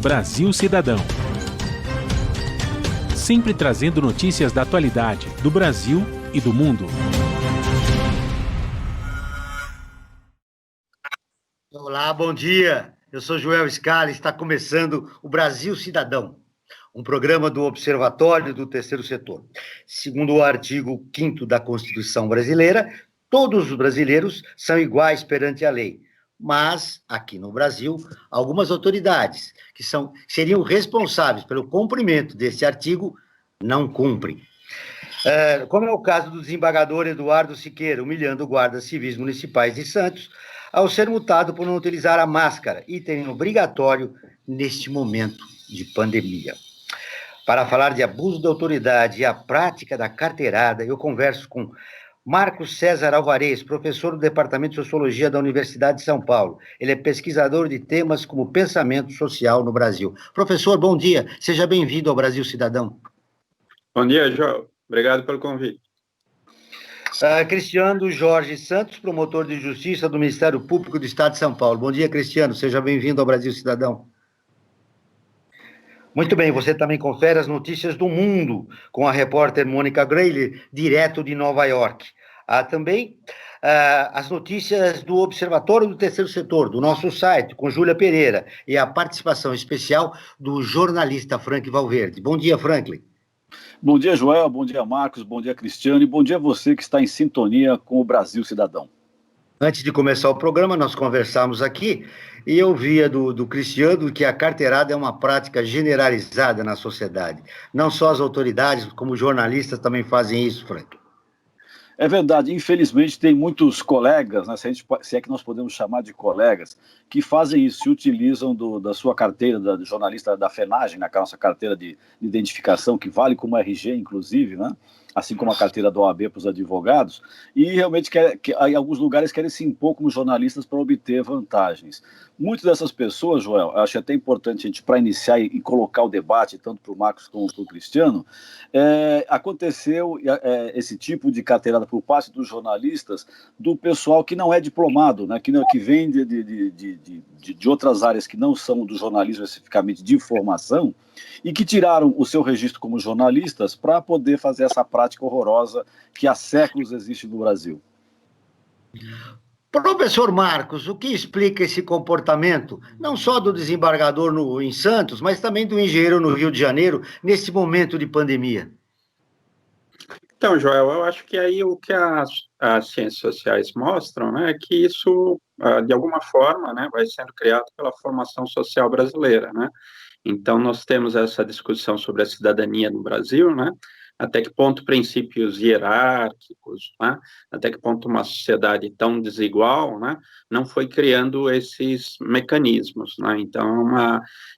Brasil Cidadão. Sempre trazendo notícias da atualidade, do Brasil e do mundo. Olá, bom dia. Eu sou Joel Scala e está começando o Brasil Cidadão, um programa do Observatório do Terceiro Setor. Segundo o artigo 5º da Constituição Brasileira, todos os brasileiros são iguais perante a lei. Mas, aqui no Brasil, algumas autoridades que seriam responsáveis pelo cumprimento desse artigo não cumprem. Como é o caso do desembargador Eduardo Siqueira, humilhando guardas civis municipais de Santos, ao ser multado por não utilizar a máscara, item obrigatório neste momento de pandemia. Para falar de abuso de autoridade e a prática da carteirada, eu converso com Marcos César Alvarez, professor do Departamento de Sociologia da Universidade de São Paulo. Ele é pesquisador de temas como pensamento social no Brasil. Professor, bom dia. Seja bem-vindo ao Brasil Cidadão. Bom dia, João. Obrigado pelo convite. Cristiano Jorge Santos, promotor de Justiça do Ministério Público do Estado de São Paulo. Bom dia, Cristiano. Seja bem-vindo ao Brasil Cidadão. Muito bem, você também confere as notícias do mundo com a repórter Mônica Grayle, direto de Nova York. Há também as notícias do Observatório do Terceiro Setor, do nosso site, com Júlia Pereira, e a participação especial do jornalista Frank Valverde. Bom dia, Franklin. Bom dia, Joel, bom dia, Marcos, bom dia, Cristiano, e bom dia a você que está em sintonia com o Brasil Cidadão. Antes de começar o programa, nós conversamos aqui e eu via do Cristiano que a carteirada é uma prática generalizada na sociedade. Não só as autoridades, como jornalistas também fazem isso, Frank. É verdade, infelizmente tem muitos colegas, né, se é que nós podemos chamar de colegas, que fazem isso, se utilizam da sua carteira de jornalista da FENAGEM, né, que é a nossa carteira de identificação, que vale como RG, inclusive, né, assim como a carteira da OAB para os advogados, e realmente em alguns lugares querem se impor como jornalistas para obter vantagens. Muitas dessas pessoas, Joel, acho até importante a gente, para iniciar e colocar o debate, tanto para o Marcos como para o Cristiano, aconteceu esse tipo de carteirada por parte dos jornalistas, do pessoal que não é diplomado, né, que vem de outras áreas que não são do jornalismo especificamente de formação, e que tiraram o seu registro como jornalistas para poder fazer essa prática horrorosa que há séculos existe no Brasil. Professor Marcos, o que explica esse comportamento, não só do desembargador em Santos, mas também do engenheiro no Rio de Janeiro, nesse momento de pandemia? Então, Joel, eu acho que aí o que as ciências sociais mostram, né, é que isso, de alguma forma, né, vai sendo criado pela formação social brasileira, né? Então, nós temos essa discussão sobre a cidadania no Brasil, né? Até que ponto princípios hierárquicos, né? Até que ponto uma sociedade tão desigual, né? Não foi criando esses mecanismos, né? Então,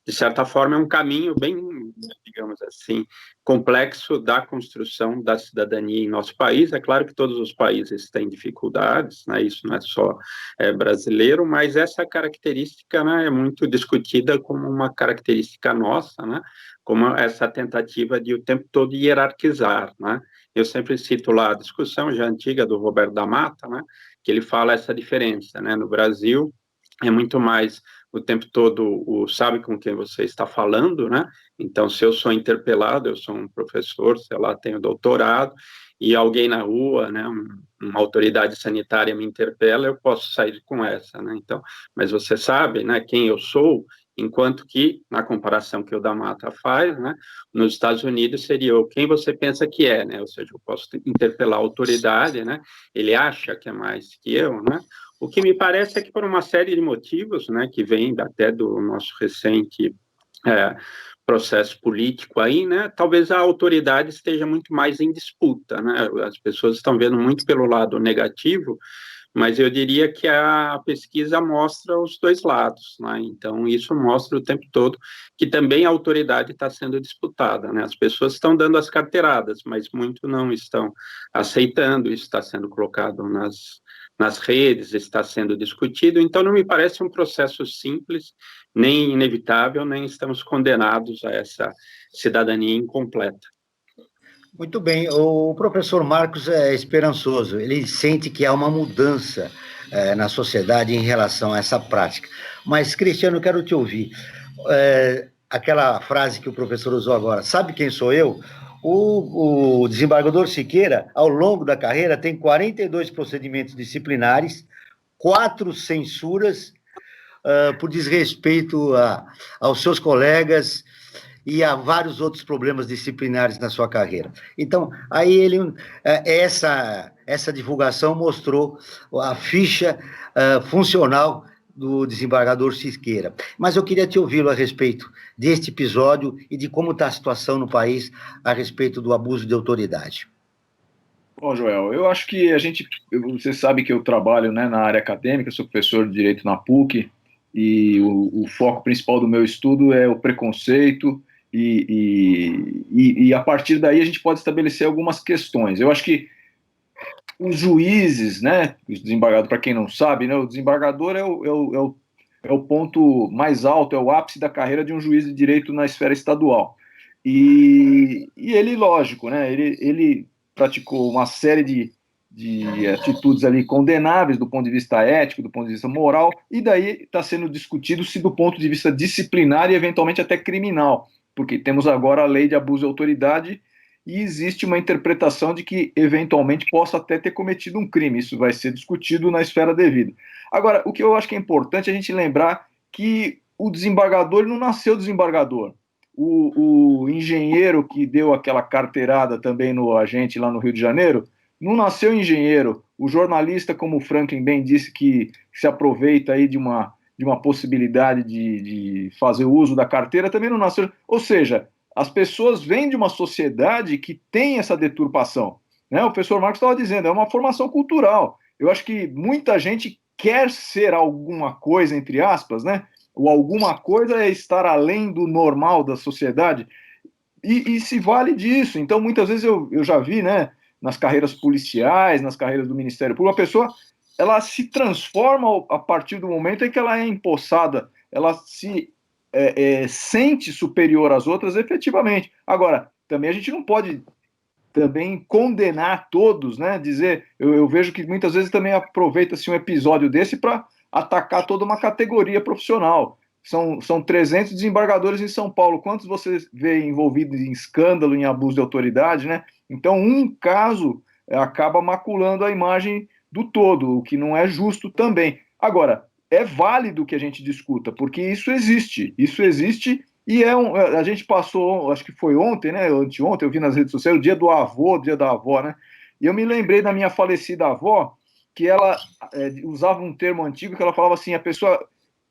de certa forma, é um caminho bem, digamos assim, complexo da construção da cidadania em nosso país. É claro que todos os países têm dificuldades, né? Isso não é só brasileiro, mas essa característica, né, é muito discutida como uma característica nossa, né? Como essa tentativa de o tempo todo hierarquizar, né? Eu sempre cito lá a discussão já antiga do Roberto da Mata, né? Que ele fala essa diferença, né? No Brasil é muito mais o tempo todo sabe com quem você está falando, né? Então, se eu sou interpelado, eu sou um professor, sei lá, tenho doutorado, e alguém na rua, né, uma autoridade sanitária me interpela, eu posso sair com essa, né? Então, mas você sabe, né, quem eu sou, enquanto que, na comparação que o da Mata faz, né, nos Estados Unidos seria quem você pensa que é, né? Ou seja, eu posso interpelar a autoridade, né? Ele acha que é mais que eu, né? O que me parece é que por uma série de motivos, né, que vem até do nosso recente processo político aí, né, talvez a autoridade esteja muito mais em disputa, né? As pessoas estão vendo muito pelo lado negativo, mas eu diria que a pesquisa mostra os dois lados, né? Então, isso mostra o tempo todo que também a autoridade está sendo disputada, né? As pessoas estão dando as carteiradas, mas muito não estão aceitando, isso está sendo colocado nas redes, está sendo discutido, então não me parece um processo simples, nem inevitável, nem estamos condenados a essa cidadania incompleta. Muito bem, o professor Marcos é esperançoso, ele sente que há uma mudança na sociedade em relação a essa prática. Mas, Cristiano, eu quero te ouvir. aquela frase que o professor usou agora, sabe quem sou eu? O desembargador Siqueira, ao longo da carreira, tem 42 procedimentos disciplinares, 4 censuras por desrespeito aos seus colegas e a vários outros problemas disciplinares na sua carreira. Então, aí essa divulgação mostrou a ficha funcional do desembargador Siqueira. Mas eu queria te ouvi-lo a respeito deste episódio e de como está a situação no país a respeito do abuso de autoridade. Bom, Joel, eu acho que você sabe que eu trabalho, né, na área acadêmica, sou professor de Direito na PUC, e o foco principal do meu estudo é o preconceito, e a partir daí a gente pode estabelecer algumas questões. Eu acho que os juízes, né, os desembargadores, para quem não sabe, né, o desembargador é o ponto mais alto, é o ápice da carreira de um juiz de direito na esfera estadual. E ele, lógico, né, ele praticou uma série de atitudes ali condenáveis do ponto de vista ético, do ponto de vista moral, e daí está sendo discutido se do ponto de vista disciplinar e eventualmente até criminal, porque temos agora a lei de abuso de autoridade e existe uma interpretação de que eventualmente possa até ter cometido um crime. Isso vai ser discutido na esfera devida. Agora, o que eu acho que é importante é a gente lembrar que o desembargador não nasceu desembargador. O engenheiro que deu aquela carteirada também no agente lá no Rio de Janeiro não nasceu engenheiro. O jornalista, como o Franklin bem disse, que se aproveita aí de uma possibilidade de fazer uso da carteira, também não nasceu. Ou seja, as pessoas vêm de uma sociedade que tem essa deturpação, né? O professor Marcos estava dizendo, é uma formação cultural. Eu acho que muita gente quer ser alguma coisa, entre aspas, né? O alguma coisa é estar além do normal da sociedade, e se vale disso. Então, muitas vezes eu já vi, né, nas carreiras policiais, nas carreiras do Ministério Público, a pessoa ela se transforma a partir do momento em que ela é empossada, ela se sente superior às outras efetivamente. Agora, também a gente não pode também condenar todos, né? Dizer, eu vejo que muitas vezes também aproveita-se um episódio desse para atacar toda uma categoria profissional. São 300 desembargadores em São Paulo. Quantos você vê envolvidos em escândalo, em abuso de autoridade, né? Então, um caso acaba maculando a imagem do todo, o que não é justo também. Agora, é válido que a gente discuta, porque isso existe e a gente passou, acho que foi ontem, né, anteontem, eu vi nas redes sociais, o dia do avô, o dia da avó, né, e eu me lembrei da minha falecida avó, que ela usava um termo antigo, que ela falava assim, a pessoa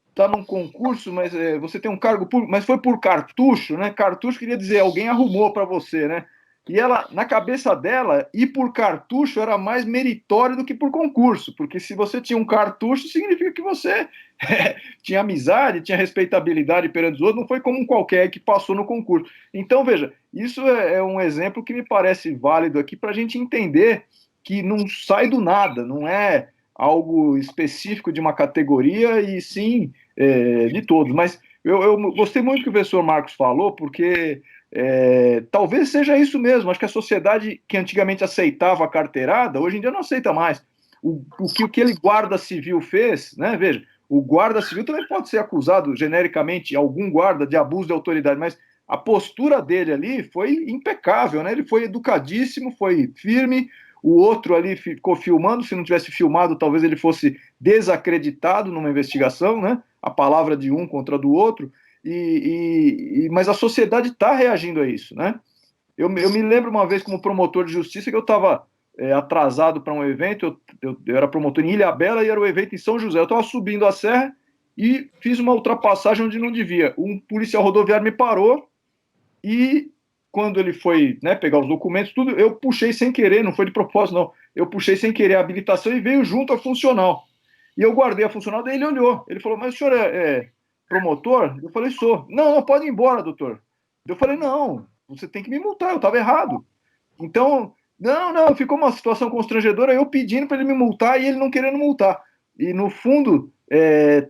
está num concurso, mas você tem um cargo público, mas foi por cartucho, né, cartucho queria dizer, alguém arrumou para você, né, e ela, na cabeça dela, ir por cartucho era mais meritório do que por concurso, porque se você tinha um cartucho, significa que você tinha amizade, tinha respeitabilidade perante os outros, não foi como um qualquer que passou no concurso. Então, veja, isso é um exemplo que me parece válido aqui para a gente entender que não sai do nada, não é algo específico de uma categoria, e sim de todos. Mas eu gostei muito do que o professor Marcos falou, porque talvez seja isso mesmo. Acho que a sociedade que antigamente aceitava a carteirada, hoje em dia não aceita mais. O que ele guarda civil fez, né? Veja, o guarda civil também pode ser acusado genericamente, algum guarda, de abuso de autoridade, mas a postura dele ali foi impecável, né? Ele foi educadíssimo, foi firme. O outro ali ficou filmando, se não tivesse filmado, talvez ele fosse desacreditado numa investigação, né? A palavra de um contra a do outro. Mas a sociedade está reagindo a isso, né? Eu me lembro uma vez como promotor de justiça que eu estava atrasado para um evento, eu era promotor em Ilhabela e era o evento em São José. Eu estava subindo a serra e fiz uma ultrapassagem onde não devia. Um policial rodoviário me parou e quando ele foi, né, pegar os documentos, tudo, eu puxei sem querer, não foi de propósito, não. Eu puxei sem querer a habilitação e veio junto a funcional. E eu guardei a funcional, daí ele olhou. Ele falou, mas o senhor é promotor? Eu falei, sou. Não, pode ir embora, doutor. Eu falei, não, você tem que me multar, eu estava errado. Então, não, ficou uma situação constrangedora, eu pedindo para ele me multar e ele não querendo multar. E, no fundo,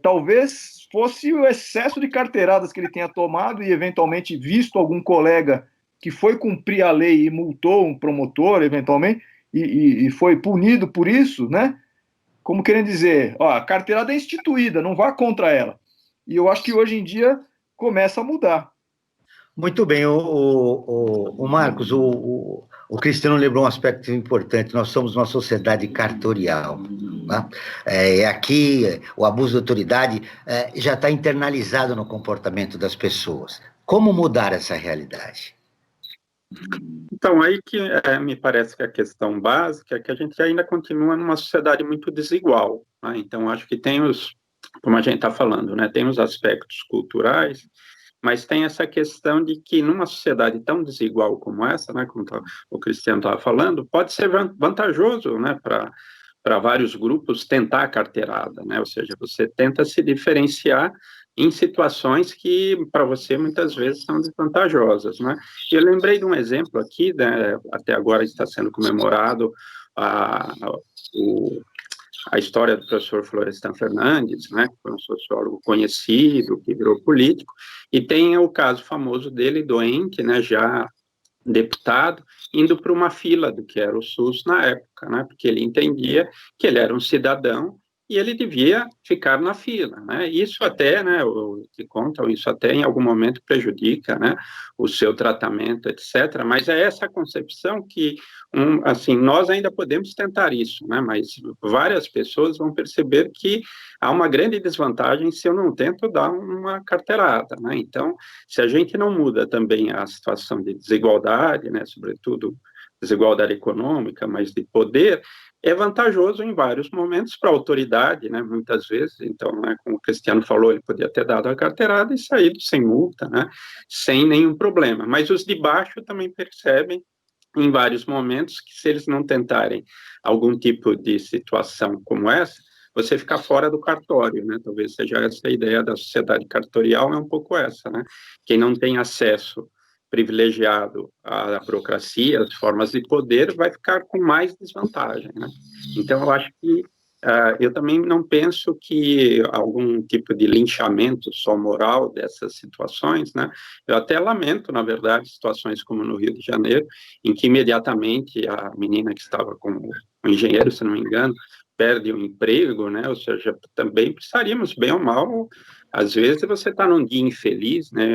talvez fosse o excesso de carteiradas que ele tenha tomado e, eventualmente, visto algum colega que foi cumprir a lei e multou um promotor, eventualmente, e foi punido por isso, né? Como querendo dizer, ó, a carteirada é instituída, não vá contra ela. E eu acho que hoje em dia começa a mudar. Muito bem, o Marcos, o Cristiano lembrou um aspecto importante. Nós somos uma sociedade cartorial. Né? Aqui, o abuso de autoridade já está internalizado no comportamento das pessoas. Como mudar essa realidade? Então, aí que me parece que a questão básica é que a gente ainda continua numa sociedade muito desigual. Né? Então, acho que como a gente está falando, né, tem os aspectos culturais, mas tem essa questão de que numa sociedade tão desigual como essa, né, como o Cristiano estava falando, pode ser vantajoso, né, para vários grupos tentar a carteirada, né, ou seja, você tenta se diferenciar em situações que para você muitas vezes são desvantajosas, né. E eu lembrei de um exemplo aqui, né, até agora está sendo comemorado a história do professor Florestan Fernandes, né, que foi um sociólogo conhecido, que virou político, e tem o caso famoso dele, doente, né, já deputado, indo para uma fila do que era o SUS na época, né, porque ele entendia que ele era um cidadão e ele devia ficar na fila, né, isso até, né, que contam, isso até em algum momento prejudica, né, o seu tratamento, etc., mas é essa concepção que, assim, nós ainda podemos tentar isso, né, mas várias pessoas vão perceber que há uma grande desvantagem se eu não tento dar uma carteirada, né, então, se a gente não muda também a situação de desigualdade, né, sobretudo desigualdade econômica, mas de poder, é vantajoso em vários momentos para a autoridade, né, muitas vezes. Então, né, como o Cristiano falou, ele podia ter dado a carteirada e saído sem multa, né, sem nenhum problema. Mas os de baixo também percebem, em vários momentos, que se eles não tentarem algum tipo de situação como essa, você fica fora do cartório, né? Talvez seja essa a ideia da sociedade cartorial, é um pouco essa, né? Quem não tem acesso privilegiado à burocracia, às formas de poder, vai ficar com mais desvantagem, né? Então, eu acho que eu também não penso que algum tipo de linchamento só moral dessas situações, né? Eu até lamento, na verdade, situações como no Rio de Janeiro, em que imediatamente a menina que estava com o engenheiro, se não me engano, perde o emprego, né? Ou seja, também precisaríamos, bem ou mal, às vezes você está num dia infeliz, né?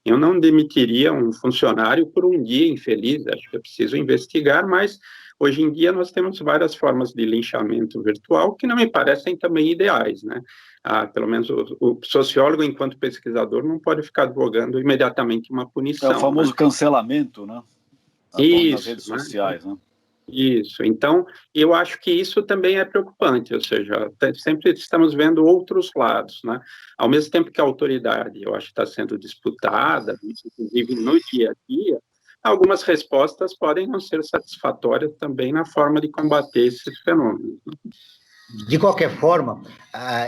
Eu não demitiria um funcionário por um dia infeliz, acho que é preciso investigar, mas hoje em dia nós temos várias formas de linchamento virtual que não me parecem também ideais, né? Pelo menos o sociólogo, enquanto pesquisador, não pode ficar advogando imediatamente uma punição. É o famoso né? Cancelamento, né? Nas redes sociais, né? Isso, então, eu acho que isso também é preocupante, ou seja, sempre estamos vendo outros lados, né? Ao mesmo tempo que a autoridade, eu acho que está sendo disputada, inclusive no dia a dia, algumas respostas podem não ser satisfatórias também na forma de combater esses fenômenos. De qualquer forma,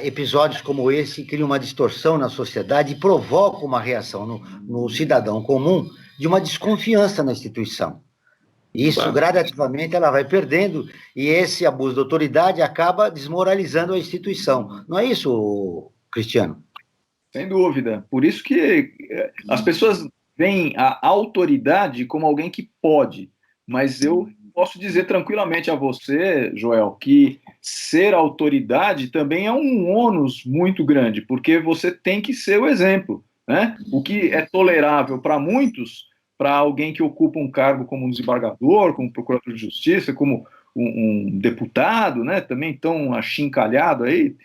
episódios como esse criam uma distorção na sociedade e provocam uma reação no cidadão comum de uma desconfiança na instituição. Isso, Claro. gradativamente, ela vai perdendo e esse abuso de autoridade acaba desmoralizando a instituição. Não é isso, Cristiano? Sem dúvida. Por isso que as pessoas veem a autoridade como alguém que pode, mas eu posso dizer tranquilamente a você, Joel, que ser autoridade também é um ônus muito grande, porque você tem que ser o exemplo, né? O que é tolerável para muitos, para alguém que ocupa um cargo como um desembargador, como procurador de justiça, como um deputado, né? Também tão achincalhado aí,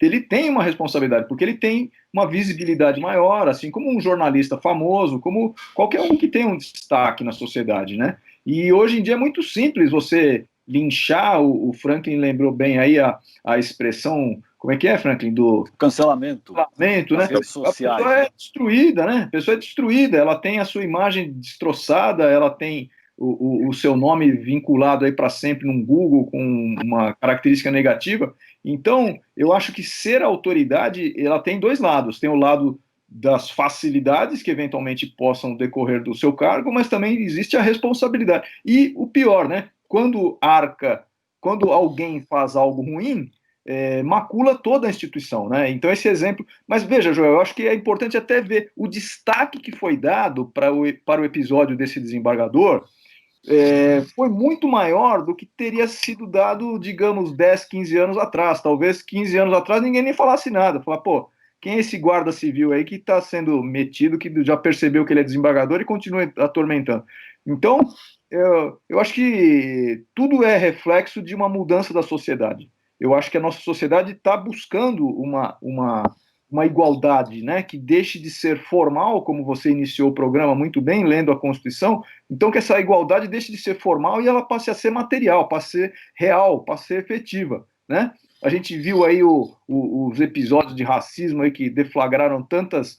ele tem uma responsabilidade, porque ele tem uma visibilidade maior, assim como um jornalista famoso, como qualquer um que tem um destaque na sociedade, né? E hoje em dia é muito simples você linchar, o Franklin lembrou bem aí a expressão, como é que é, Franklin? Do cancelamento né? nas redes sociais. A pessoa é destruída, né? A pessoa é destruída, ela tem a sua imagem destroçada, ela tem o seu nome vinculado aí para sempre num Google com uma característica negativa. Então, eu acho que ser autoridade, ela tem dois lados. Tem o lado das facilidades que eventualmente possam decorrer do seu cargo, mas também existe a responsabilidade. E o pior, né? Quando alguém faz algo ruim, macula toda a instituição, né? Então esse exemplo, mas veja, Joel, eu acho que é importante até ver o destaque que foi dado para o episódio desse desembargador, foi muito maior do que teria sido dado, digamos, 10, 15 anos atrás. Talvez 15 anos atrás ninguém nem falasse nada. Falar, pô, Quem é esse guarda civil aí que está sendo metido, que já percebeu que ele é desembargador e continua atormentando? Então, eu acho que tudo é reflexo de uma mudança da sociedade. Eu acho que a nossa sociedade está buscando uma igualdade, né, que deixe de ser formal, como você iniciou o programa muito bem, lendo a Constituição, então que essa igualdade deixe de ser formal e ela passe a ser material, passe a ser real, passe a ser efetiva, né? A gente viu aí os episódios de racismo aí que deflagraram tantas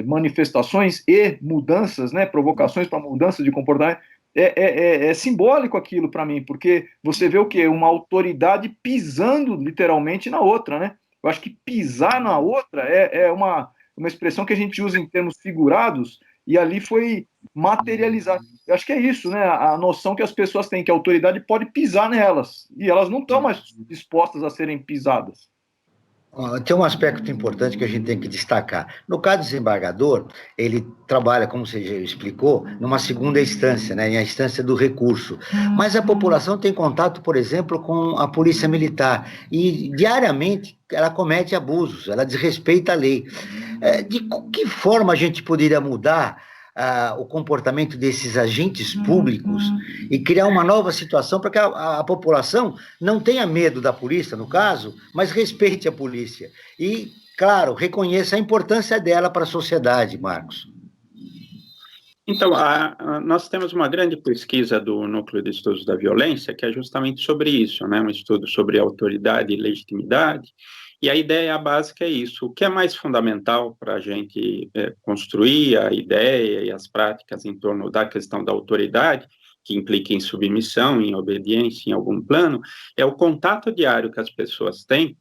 manifestações e mudanças, né, provocações para mudança de comportamento. É simbólico aquilo para mim, porque você vê o quê? Uma autoridade pisando literalmente na outra, né? Eu acho que pisar na outra é uma expressão que a gente usa em termos figurados, e ali foi materializado. Eu acho que é isso, né? A noção que as pessoas têm, que a autoridade pode pisar nelas, e elas não estão mais dispostas a serem pisadas. Tem um aspecto importante que a gente tem que destacar. No caso do desembargador, ele trabalha, como você já explicou, numa segunda instância, né, a instância do recurso. Mas a população tem contato, por exemplo, com a polícia militar e diariamente ela comete abusos, ela desrespeita a lei. De que forma a gente poderia mudar o comportamento desses agentes públicos e criar uma nova situação para que a população não tenha medo da polícia, no caso, mas respeite a polícia e, claro, reconheça a importância dela para a sociedade, Marcos? Então, nós temos uma grande pesquisa do Núcleo de Estudos da Violência, que é justamente sobre isso, né? Um estudo sobre autoridade e legitimidade. E a ideia básica é isso. O que é mais fundamental para a gente construir a ideia e as práticas em torno da questão da autoridade, que implica em submissão, em obediência, em algum plano, é o contato diário que as pessoas têm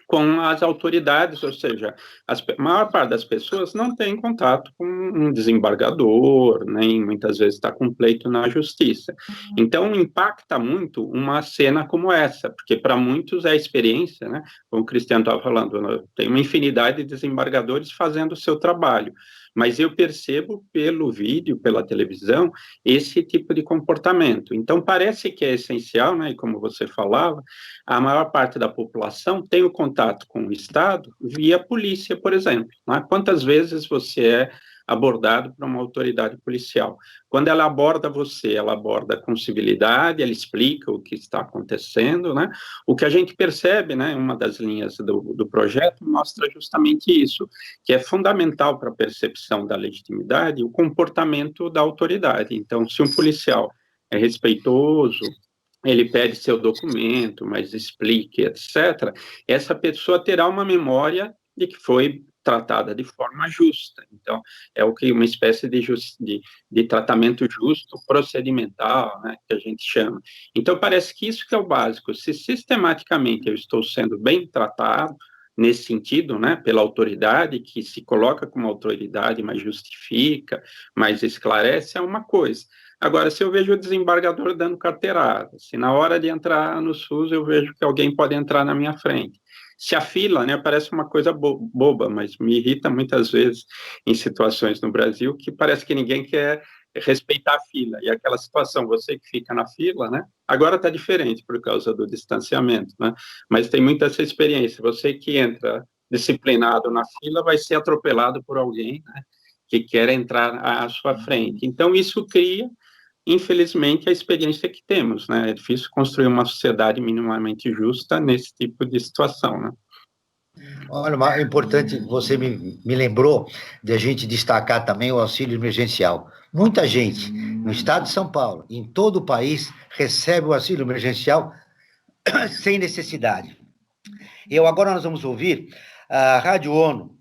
com as autoridades, ou seja, a maior parte das pessoas não tem contato com um desembargador, nem muitas vezes está com pleito na justiça. Então, impacta muito uma cena como essa, porque para muitos é a experiência, né? Como o Cristiano estava falando, tem uma infinidade de desembargadores fazendo o seu trabalho, mas eu percebo pelo vídeo, pela televisão, esse tipo de comportamento. Então, parece que é essencial, né? E como você falava, a maior parte da população tem o contato com o Estado via polícia, por exemplo. Né? Quantas vezes você é abordado por uma autoridade policial? Quando ela aborda você, ela aborda com civilidade, ela explica o que está acontecendo, né? O que a gente percebe, né, uma das linhas do projeto mostra justamente isso, que é fundamental para a percepção da legitimidade o comportamento da autoridade. Então, se um policial é respeitoso, ele pede seu documento, mas explique, etc., essa pessoa terá uma memória de que foi tratada de forma justa. Então, é o que uma espécie de tratamento justo, procedimental, né, que a gente chama. Então, parece que isso que é o básico. Se sistematicamente eu estou sendo bem tratado, nesse sentido, né, pela autoridade, que se coloca como autoridade, mas justifica, mas esclarece, é uma coisa. Agora, se eu vejo o desembargador dando carteirada, se na hora de entrar no SUS eu vejo que alguém pode entrar na minha frente, se a fila, né, parece uma coisa boba, mas me irrita muitas vezes em situações no Brasil que parece que ninguém quer respeitar a fila, e aquela situação, você que fica na fila, né, agora está diferente por causa do distanciamento, né, mas tem muita essa experiência, você que entra disciplinado na fila vai ser atropelado por alguém, né, que quer entrar à sua frente. Então, isso cria, infelizmente, a experiência que temos, né? É difícil construir uma sociedade minimamente justa nesse tipo de situação, né? Olha, é importante, você me lembrou de a gente destacar também o auxílio emergencial. Muita gente no estado de São Paulo, em todo o país, recebe o auxílio emergencial sem necessidade. Agora nós vamos ouvir a Rádio ONU,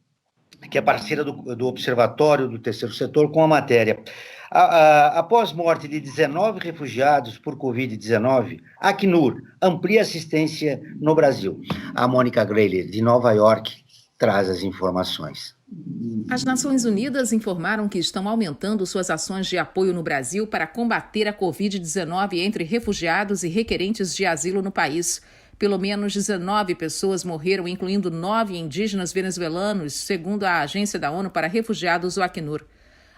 que é parceira do Observatório do Terceiro Setor, com a matéria. Após morte de 19 refugiados por Covid-19, a Acnur amplia assistência no Brasil. A Mônica Grayler, de Nova York, traz as informações. As Nações Unidas informaram que estão aumentando suas ações de apoio no Brasil para combater a Covid-19 entre refugiados e requerentes de asilo no país. Pelo menos 19 pessoas morreram, incluindo 9 indígenas venezuelanos, segundo a Agência da ONU para Refugiados, o Acnur.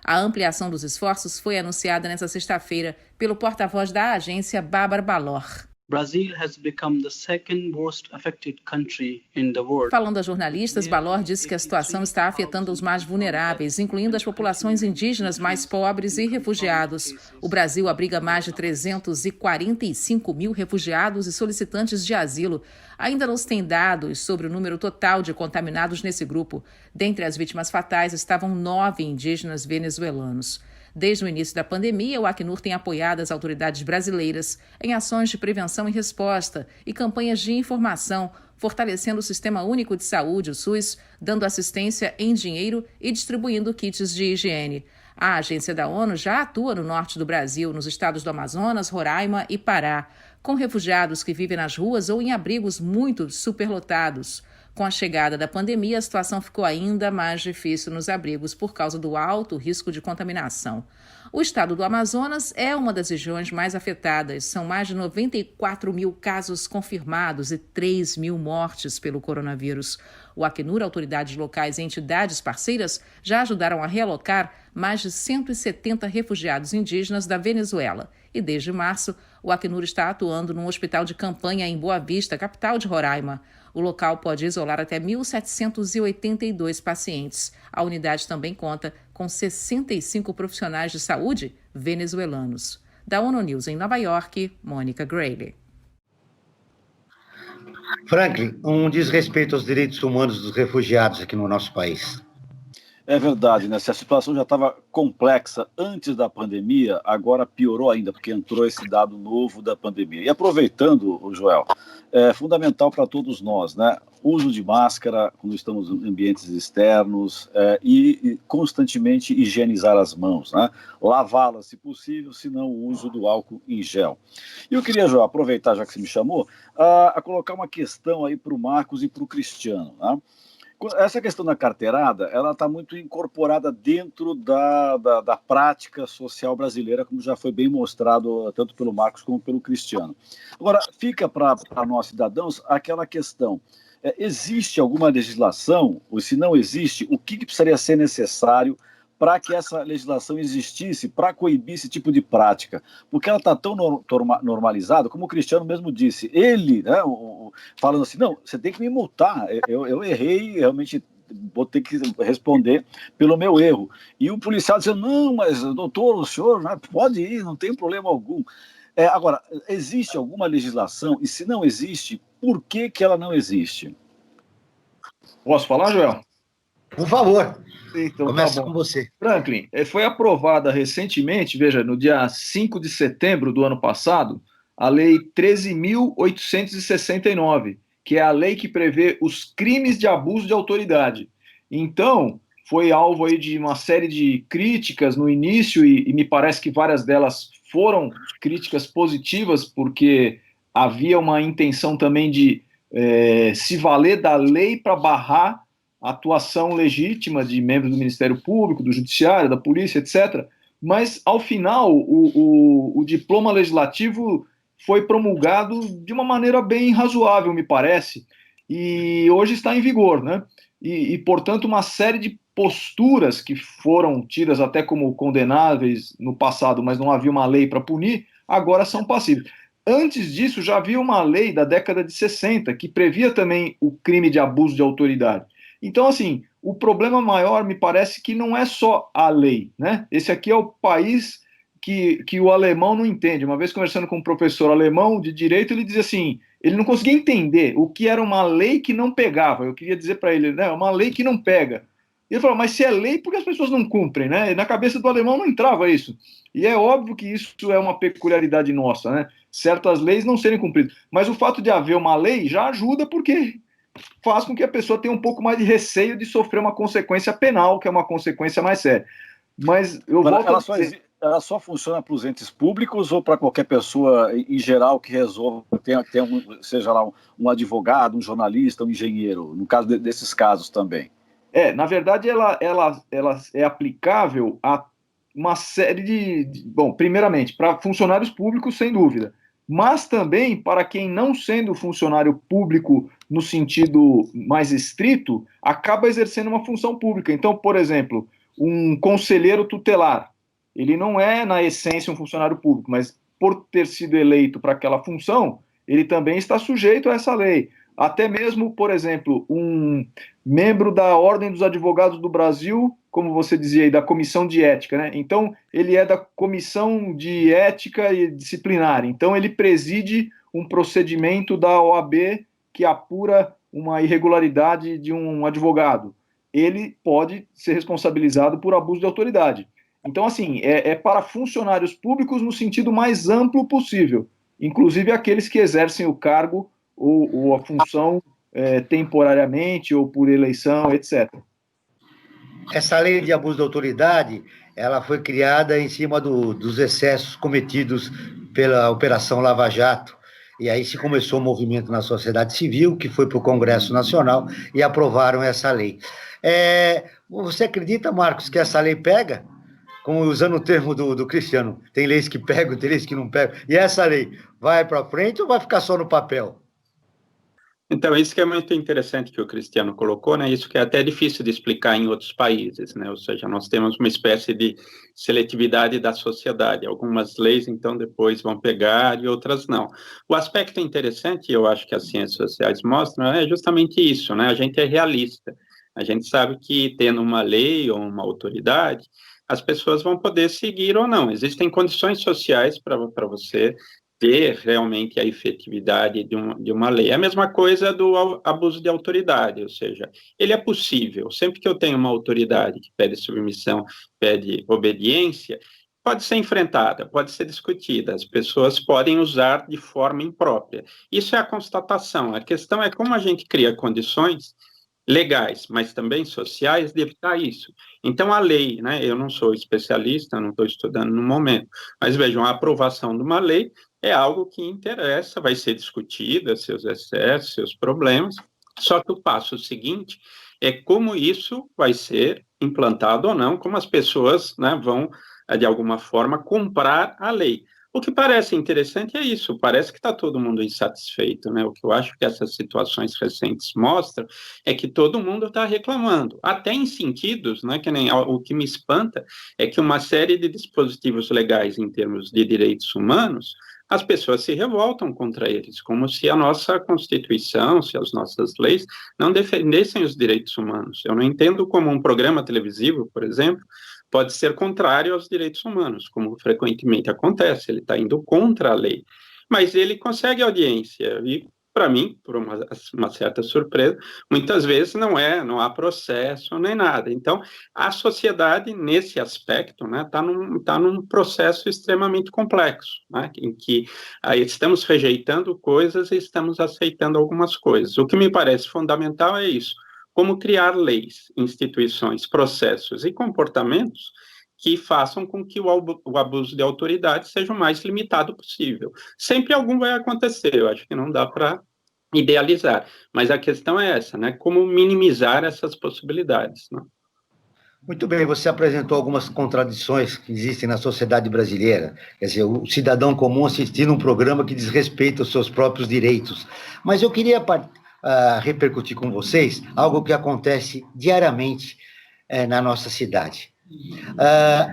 A ampliação dos esforços foi anunciada nesta sexta-feira pelo porta-voz da agência, Babar Balor. Brazil has become the second most affected country in the world. Falando a jornalistas, Balor disse que a situação está afetando os mais vulneráveis, incluindo as populações indígenas mais pobres e refugiados. O Brasil abriga mais de 345 mil refugiados e solicitantes de asilo. Ainda não se tem dados sobre o número total de contaminados nesse grupo. Dentre as vítimas fatais estavam 9 indígenas venezuelanos. Desde o início da pandemia, o Acnur tem apoiado as autoridades brasileiras em ações de prevenção e resposta e campanhas de informação, fortalecendo o Sistema Único de Saúde, o SUS, dando assistência em dinheiro e distribuindo kits de higiene. A agência da ONU já atua no norte do Brasil, nos estados do Amazonas, Roraima e Pará, com refugiados que vivem nas ruas ou em abrigos muito superlotados. Com a chegada da pandemia, a situação ficou ainda mais difícil nos abrigos por causa do alto risco de contaminação. O estado do Amazonas é uma das regiões mais afetadas. São mais de 94 mil casos confirmados e 3 mil mortes pelo coronavírus. O Acnur, autoridades locais e entidades parceiras já ajudaram a realocar mais de 170 refugiados indígenas da Venezuela. E desde março, o Acnur está atuando num hospital de campanha em Boa Vista, capital de Roraima. O local pode isolar até 1.782 pacientes. A unidade também conta com 65 profissionais de saúde venezuelanos. Da ONU News em Nova York, Mônica Grayle. Franklin, um desrespeito aos direitos humanos dos refugiados aqui no nosso país. É verdade, né? Se a situação já estava complexa antes da pandemia, agora piorou ainda, porque entrou esse dado novo da pandemia. E aproveitando, Joel, é fundamental para todos nós, né? Uso de máscara quando estamos em ambientes externos e constantemente higienizar as mãos, né? Lavá-las, se possível, se não o uso do álcool em gel. E eu queria, Joel, aproveitar, já que você me chamou, a colocar uma questão aí para o Marcos e para o Cristiano, né? Essa questão da carteirada, ela está muito incorporada dentro da prática social brasileira, como já foi bem mostrado tanto pelo Marcos como pelo Cristiano. Agora, fica para nós cidadãos aquela questão, existe alguma legislação, ou se não existe, o que precisaria ser necessário para que essa legislação existisse, para coibir esse tipo de prática? Porque ela está tão normalizada, como o Cristiano mesmo disse, ele, né, falando assim, não, você tem que me multar, eu errei, realmente vou ter que responder pelo meu erro. E o policial dizendo, não, mas doutor, o senhor pode ir, não tem problema algum. Agora, existe alguma legislação, e se não existe, por que ela não existe? Posso falar, Joel? Por favor. Então, começa com você. Franklin, foi aprovada recentemente, veja, no dia 5 de setembro do ano passado, a Lei 13.869, que é a lei que prevê os crimes de abuso de autoridade. Então, foi alvo aí de uma série de críticas no início, e me parece que várias delas foram críticas positivas, porque havia uma intenção também de se valer da lei para barrar a atuação legítima de membros do Ministério Público, do Judiciário, da Polícia, etc. Mas, ao final, o diploma legislativo foi promulgado de uma maneira bem razoável, me parece, e hoje está em vigor, né? E, portanto, uma série de posturas que foram tidas até como condenáveis no passado, mas não havia uma lei para punir, agora são passíveis. Antes disso, já havia uma lei da década de 60 que previa também o crime de abuso de autoridade. Então, assim, o problema maior, me parece, que não é só a lei, né? Esse aqui é o país que o alemão não entende. Uma vez conversando com um professor alemão de direito, ele dizia assim, ele não conseguia entender o que era uma lei que não pegava. Eu queria dizer para ele, né, uma lei que não pega. E ele falou, mas se é lei, por que as pessoas não cumprem, né? E na cabeça do alemão não entrava isso. E é óbvio que isso é uma peculiaridade nossa, né? Certas leis não serem cumpridas. Mas o fato de haver uma lei já ajuda, porque faz com que a pessoa tenha um pouco mais de receio de sofrer uma consequência penal, que é uma consequência mais séria. Mas eu volto a dizer... Ela só funciona para os entes públicos ou para qualquer pessoa em geral que resolva, seja lá um advogado, um jornalista, um engenheiro, no caso desses casos também? Na verdade, ela é aplicável a uma série bom, primeiramente, para funcionários públicos, sem dúvida, mas também para quem não sendo funcionário público no sentido mais estrito, acaba exercendo uma função pública. Então, por exemplo, um conselheiro tutelar, ele não é, na essência, um funcionário público, mas por ter sido eleito para aquela função, ele também está sujeito a essa lei. Até mesmo, por exemplo, um membro da Ordem dos Advogados do Brasil, como você dizia aí, da Comissão de Ética, né? Então, ele é da Comissão de Ética e Disciplinar. Então, ele preside um procedimento da OAB que apura uma irregularidade de um advogado. Ele pode ser responsabilizado por abuso de autoridade. Então, assim, é para funcionários públicos no sentido mais amplo possível, inclusive aqueles que exercem o cargo ou a função temporariamente ou por eleição, etc. Essa lei de abuso de autoridade, ela foi criada em cima dos excessos cometidos pela Operação Lava Jato, e aí se começou um movimento na sociedade civil, que foi para o Congresso Nacional, e aprovaram essa lei. Você acredita, Marcos, que essa lei pega? Como usando o termo do Cristiano, tem leis que pegam, tem leis que não pegam, e essa lei vai para frente ou vai ficar só no papel? Então, isso que é muito interessante que o Cristiano colocou, né? Isso que é até difícil de explicar em outros países, né? Ou seja, nós temos uma espécie de seletividade da sociedade. Algumas leis, então, depois vão pegar e outras não. O aspecto interessante, eu acho que as ciências sociais mostram, é justamente isso, né? A gente é realista. A gente sabe que, tendo uma lei ou uma autoridade, as pessoas vão poder seguir ou não. Existem condições sociais para você ter realmente a efetividade de uma lei. É a mesma coisa do abuso de autoridade, ou seja, ele é possível. Sempre que eu tenho uma autoridade que pede submissão, pede obediência, pode ser enfrentada, pode ser discutida, as pessoas podem usar de forma imprópria. Isso é a constatação. A questão é como a gente cria condições legais, mas também sociais, de evitar isso. Então, a lei, né, eu não sou especialista, não estou estudando no momento, mas vejam, a aprovação de uma lei é algo que interessa, vai ser discutida, seus excessos, seus problemas, só que o passo seguinte é como isso vai ser implantado ou não, como as pessoas, né, vão, de alguma forma, comprar a lei. O que parece interessante é isso, parece que está todo mundo insatisfeito, né? O que eu acho que essas situações recentes mostram é que todo mundo está reclamando, até em sentidos, né? Que nem o que me espanta é que uma série de dispositivos legais em termos de direitos humanos, as pessoas se revoltam contra eles, como se a nossa Constituição, se as nossas leis não defendessem os direitos humanos. Eu não entendo como um programa televisivo, por exemplo, pode ser contrário aos direitos humanos, como frequentemente acontece, ele está indo contra a lei, mas ele consegue audiência, e para mim, por uma certa surpresa, muitas vezes não há processo nem nada. Então, a sociedade, nesse aspecto, né, tá num processo extremamente complexo, né, em que aí estamos rejeitando coisas e estamos aceitando algumas coisas. O que me parece fundamental é isso, como criar leis, instituições, processos e comportamentos que façam com que o abuso de autoridade seja o mais limitado possível. Sempre algum vai acontecer, eu acho que não dá para idealizar, mas a questão é essa, né? Como minimizar essas possibilidades, né? Muito bem, você apresentou algumas contradições que existem na sociedade brasileira. Quer dizer, o cidadão comum assistindo um programa que desrespeita os seus próprios direitos. Mas eu queria repercutir com vocês algo que acontece diariamente na nossa cidade.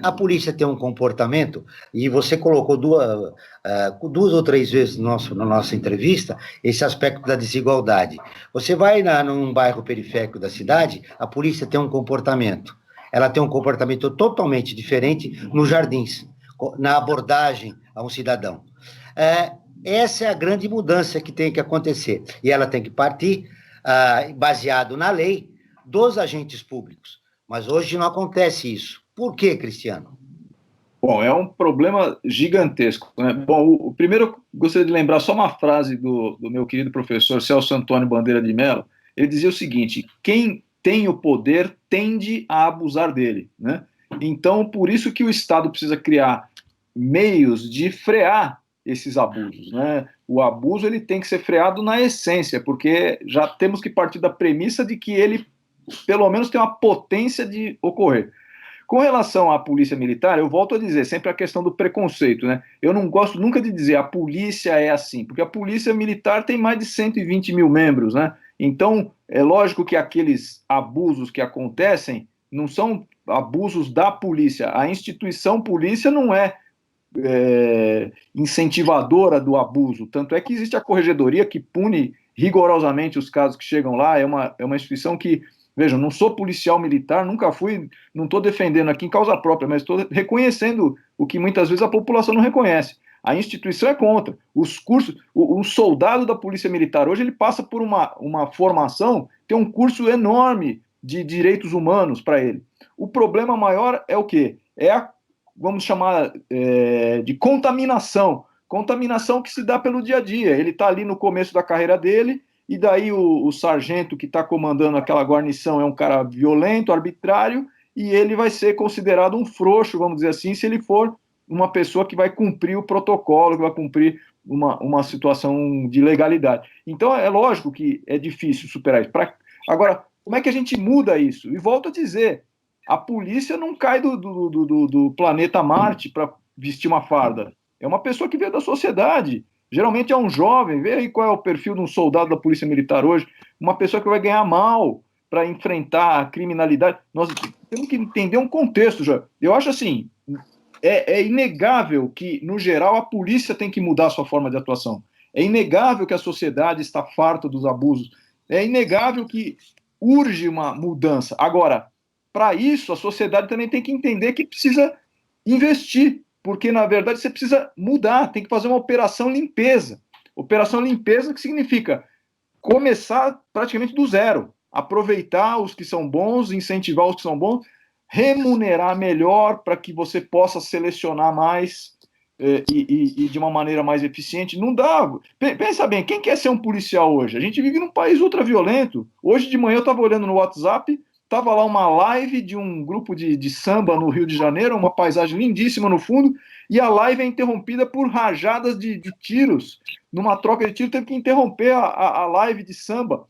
A polícia tem um comportamento, e você colocou duas ou três vezes na nossa entrevista esse aspecto da desigualdade. Você vai num bairro periférico da cidade, a polícia tem um comportamento. Ela tem um comportamento totalmente diferente nos jardins, na abordagem a um cidadão. Essa é a grande mudança que tem que acontecer, e ela tem que partir, baseado na lei, dos agentes públicos. Mas hoje não acontece isso. Por quê, Cristiano? Bom, é um problema gigantesco, né? Bom, primeiro eu gostaria de lembrar só uma frase do meu querido professor Celso Antônio Bandeira de Mello. Ele dizia o seguinte: quem tem o poder tende a abusar dele, né? Então, por isso que o Estado precisa criar meios de frear esses abusos, né? O abuso ele tem que ser freado na essência, porque já temos que partir da premissa de que ele pelo menos tem uma potência de ocorrer. Com relação à polícia militar, eu volto a dizer, sempre a questão do preconceito, né? Eu não gosto nunca de dizer a polícia é assim, porque a polícia militar tem mais de 120 mil membros, né? Então, é lógico que aqueles abusos que acontecem não são abusos da polícia. A instituição polícia não é incentivadora do abuso. Tanto é que existe a corregedoria que pune rigorosamente os casos que chegam lá. É uma instituição que, vejam, não sou policial militar, nunca fui, não estou defendendo aqui em causa própria, mas estou reconhecendo o que muitas vezes a população não reconhece. A instituição é contra. Os cursos, o soldado da Polícia Militar hoje ele passa por uma formação, tem um curso enorme de direitos humanos para ele. O problema maior é o quê? Vamos chamar de contaminação. Contaminação que se dá pelo dia a dia. Ele está ali no começo da carreira dele, e daí o sargento que está comandando aquela guarnição é um cara violento, arbitrário, e ele vai ser considerado um frouxo, vamos dizer assim, se ele for uma pessoa que vai cumprir o protocolo, que vai cumprir uma situação de legalidade. Então, é lógico que é difícil superar isso. Agora, como é que a gente muda isso? E volto a dizer, a polícia não cai do planeta Marte para vestir uma farda. É uma pessoa que veio da sociedade. Geralmente é um jovem. Vê aí qual é o perfil de um soldado da Polícia Militar hoje. Uma pessoa que vai ganhar mal para enfrentar a criminalidade. Nós temos que entender um contexto, já. Eu acho assim, é inegável que, no geral, a polícia tem que mudar a sua forma de atuação. É inegável que a sociedade está farta dos abusos. É inegável que urge uma mudança. Agora, para isso, a sociedade também tem que entender que precisa investir, porque, na verdade, você precisa mudar, tem que fazer uma operação limpeza. Operação limpeza que significa começar praticamente do zero, aproveitar os que são bons, incentivar os que são bons, remunerar melhor para que você possa selecionar mais e de uma maneira mais eficiente. Não dá. Pensa bem, quem quer ser um policial hoje? A gente vive num país ultraviolento. Hoje de manhã eu estava olhando no WhatsApp, estava lá uma live de um grupo de samba no Rio de Janeiro, uma paisagem lindíssima no fundo, e a live é interrompida por rajadas de tiros. Numa troca de tiro, teve que interromper a live de samba.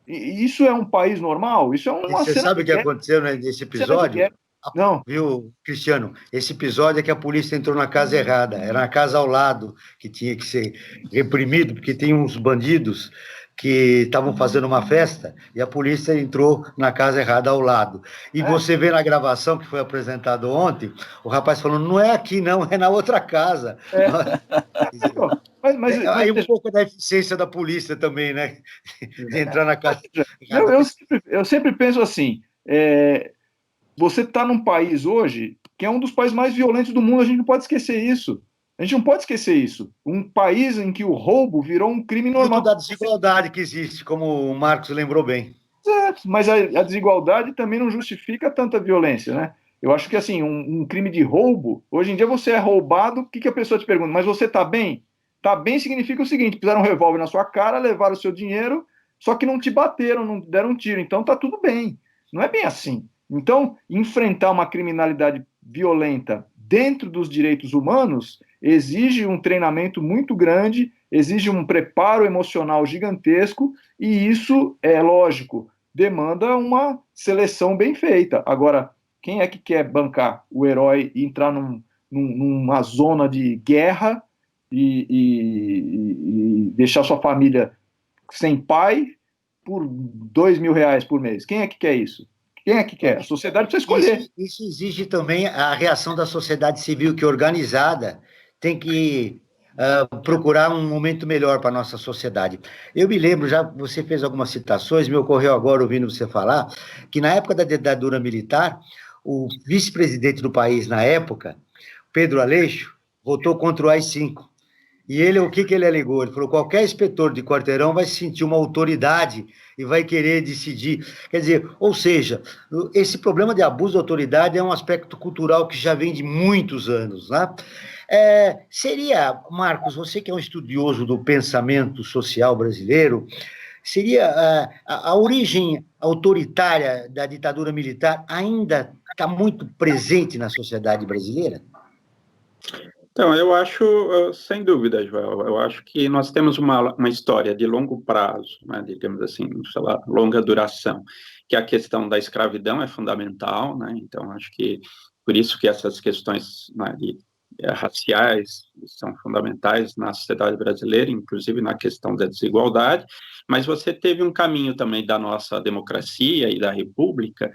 E isso é um país normal? Isso é uma Você sabe o que aconteceu nesse episódio? Não. Viu, Cristiano? Esse episódio é que a polícia entrou na casa errada. Era na casa ao lado que tinha que ser reprimido, porque tem uns bandidos que estavam fazendo uma festa e a polícia entrou na casa errada ao lado. E você vê na gravação que foi apresentado ontem, o rapaz falando, não é aqui não, é na outra casa. Mas aí um pouco da eficiência da polícia também, né? De entrar na casa. Eu sempre penso assim, você está num país hoje que é um dos países mais violentos do mundo, a gente não pode esquecer isso. A gente não pode esquecer isso. Um país em que o roubo virou um crime normal. Da desigualdade que existe, como o Marcos lembrou bem. Mas a desigualdade também não justifica tanta violência, né? Eu acho que, assim, um crime de roubo, hoje em dia você é roubado, o que a pessoa te pergunta? Mas você está bem? Tá bem significa o seguinte, puseram um revólver na sua cara, levaram o seu dinheiro, só que não te bateram, não deram um tiro, então tá tudo bem. Não é bem assim. Então, enfrentar uma criminalidade violenta dentro dos direitos humanos exige um treinamento muito grande, exige um preparo emocional gigantesco, e isso, é lógico, demanda uma seleção bem feita. Agora, quem é que quer bancar o herói e entrar numa zona de guerra e deixar sua família sem pai por R$2.000 por mês? Quem é que quer isso? Quem é que quer? A sociedade precisa escolher. Isso exige também a reação da sociedade civil, que organizada tem que procurar um momento melhor para a nossa sociedade. Eu me lembro, já você fez algumas citações, me ocorreu agora ouvindo você falar, que na época da ditadura militar, o vice-presidente do país na época, Pedro Aleixo, votou contra o AI-5. E ele, o que ele alegou? Ele falou, qualquer inspetor de quarteirão vai se sentir uma autoridade e vai querer decidir. Quer dizer, ou seja, esse problema de abuso de autoridade é um aspecto cultural que já vem de muitos anos, né? Seria, Marcos, você que é um estudioso do pensamento social brasileiro, seria a origem autoritária da ditadura militar ainda está muito presente na sociedade brasileira? Então, eu acho, sem dúvida, Joel, eu acho que nós temos uma história de longo prazo, né, digamos assim, sei lá, longa duração, que a questão da escravidão é fundamental, né, então acho que por isso que essas questões, né, raciais, são fundamentais na sociedade brasileira, inclusive na questão da desigualdade, mas você teve um caminho também da nossa democracia e da república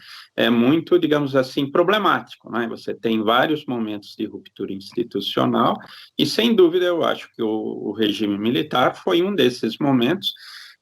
muito, digamos assim, problemático, né? Você tem vários momentos de ruptura institucional e, sem dúvida, eu acho que o regime militar foi um desses momentos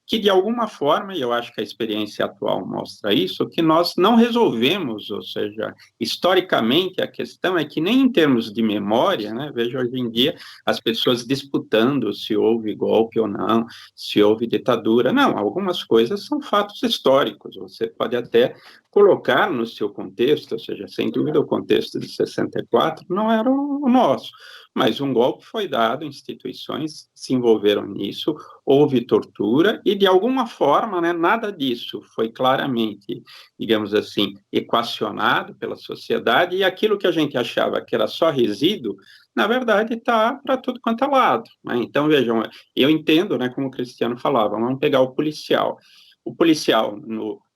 que, de alguma forma, e eu acho que a experiência atual mostra isso, que nós não resolvemos, ou seja, historicamente, a questão é que nem em termos de memória, né, vejo hoje em dia as pessoas disputando se houve golpe ou não, se houve ditadura. Não, algumas coisas são fatos históricos, você pode até colocar no seu contexto, ou seja, sem dúvida o contexto de 64 não era o nosso, mas um golpe foi dado, instituições se envolveram nisso, houve tortura e, de alguma forma, né, nada disso foi claramente, digamos assim, equacionado pela sociedade, e aquilo que a gente achava que era só resíduo, na verdade, está para tudo quanto é lado, né? Então, vejam, eu entendo, né, como o Cristiano falava, vamos pegar o policial. O policial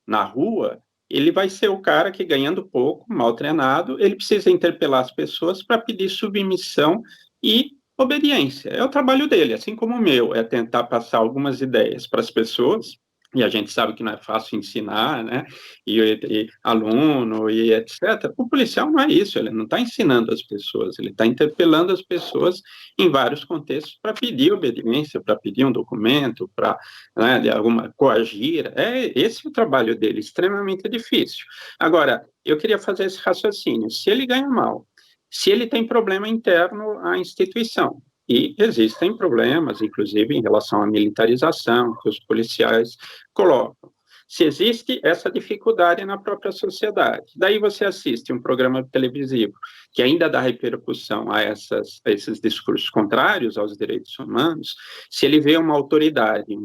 na rua, ele vai ser o cara que, ganhando pouco, mal treinado, ele precisa interpelar as pessoas para pedir submissão e obediência. É o trabalho dele, assim como o meu, é tentar passar algumas ideias para as pessoas, e a gente sabe que não é fácil ensinar, né, e aluno, e etc. O policial não é isso, ele não está ensinando as pessoas, ele está interpelando as pessoas em vários contextos para pedir obediência, para pedir um documento, para, né, de alguma coagir. Esse é o trabalho dele, extremamente difícil. Agora, eu queria fazer esse raciocínio. Se ele ganha mal, se ele tem problema interno à instituição, e existem problemas, inclusive, em relação à militarização, que os policiais colocam. Se existe essa dificuldade na própria sociedade, daí você assiste um programa televisivo que ainda dá repercussão a esses discursos contrários aos direitos humanos, se ele vê uma autoridade,